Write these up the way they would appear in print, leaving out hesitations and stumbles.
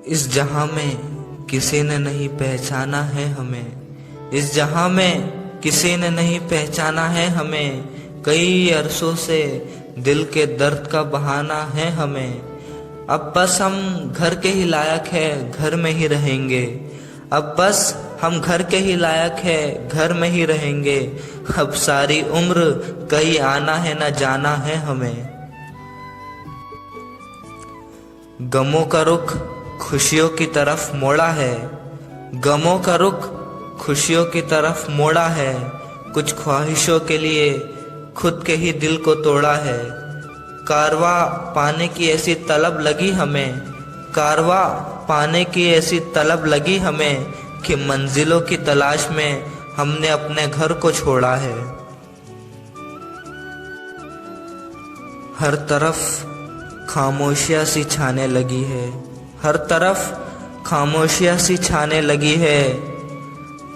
इस जहां में किसी ने नहीं पहचाना है हमें, इस जहां में किसी ने नहीं पहचाना है हमें। कई अरसों से दिल के दर्द का बहाना है हमें। अब बस हम घर के ही लायक है, घर में ही रहेंगे। अब बस हम घर के ही लायक है, घर में ही रहेंगे। अब सारी उम्र कहीं आना है न जाना है हमें। गमों का रुख खुशियों की तरफ मोड़ा है, गमों का रुख खुशियों की तरफ मोड़ा है। कुछ ख्वाहिशों के लिए खुद के ही दिल को तोड़ा है। कारवा पाने की ऐसी तलब लगी हमें, कारवा पाने की ऐसी तलब लगी हमें कि मंजिलों की तलाश में हमने अपने घर को छोड़ा है। हर तरफ खामोशियाँ सी छाने लगी है, हर तरफ खामोशियाँ सी छाने लगी है।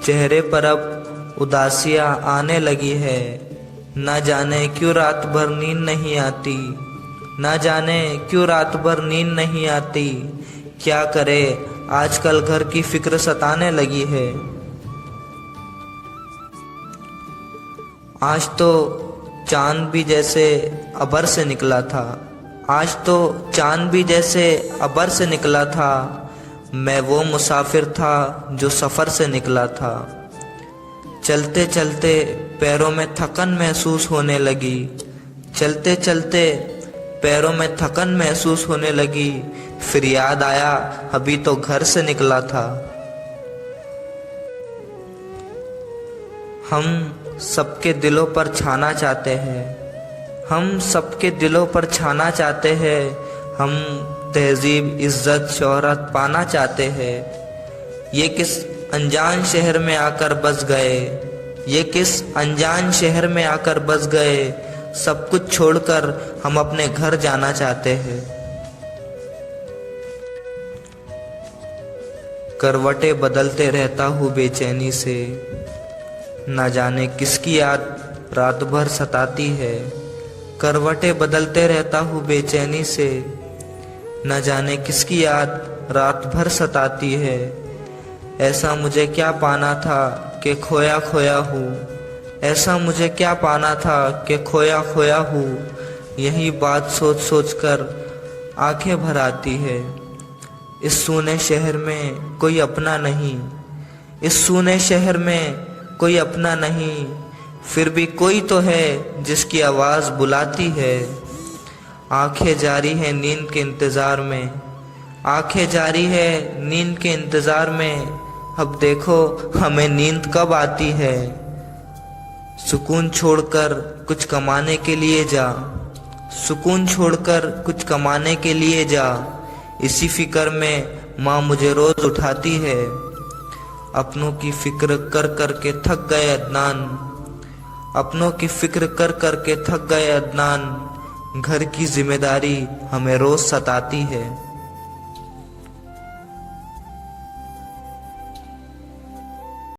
चेहरे पर अब उदासियाँ आने लगी है। ना जाने क्यों रात भर नींद नहीं आती, ना जाने क्यों रात भर नींद नहीं आती। क्या करे आजकल घर की फिक्र सताने लगी है। आज तो चांद भी जैसे अबर से निकला था, आज तो चांद भी जैसे अबर से निकला था। मैं वो मुसाफिर था जो सफ़र से निकला था। चलते चलते पैरों में थकन महसूस होने लगी, चलते चलते पैरों में थकन महसूस होने लगी। फिर याद आया अभी तो घर से निकला था। हम सबके दिलों पर छाना चाहते हैं, हम सबके दिलों पर छाना चाहते हैं। हम तहजीब इज्जत शोहरत पाना चाहते हैं। ये किस अनजान शहर में आकर बस गए, ये किस अनजान शहर में आकर बस गए। सब कुछ छोड़कर हम अपने घर जाना चाहते हैं। करवटें बदलते रहता हूँ बेचैनी से, ना जाने किसकी याद रात भर सताती है। करवटें बदलते रहता हूँ बेचैनी से, न जाने किसकी याद रात भर सताती है। ऐसा मुझे क्या पाना था कि खोया खोया हूँ, ऐसा मुझे क्या पाना था कि खोया खोया हूँ। यही बात सोच सोच कर आंखें भर आती है। इस सूने शहर में कोई अपना नहीं, इस सूने शहर में कोई अपना नहीं। फिर भी कोई तो है जिसकी आवाज़ बुलाती है। आंखें जारी है नींद के इंतज़ार में, आंखें जारी है नींद के इंतज़ार में। अब देखो हमें नींद कब आती है। सुकून छोड़कर कुछ कमाने के लिए जा, सुकून छोड़कर कुछ कमाने के लिए जा। इसी फिक्र में माँ मुझे रोज़ उठाती है। अपनों की फिक्र कर कर के थक गए अदनान, अपनों की फिक्र कर कर के थक गए अदनान। घर की जिम्मेदारी हमें रोज सताती है।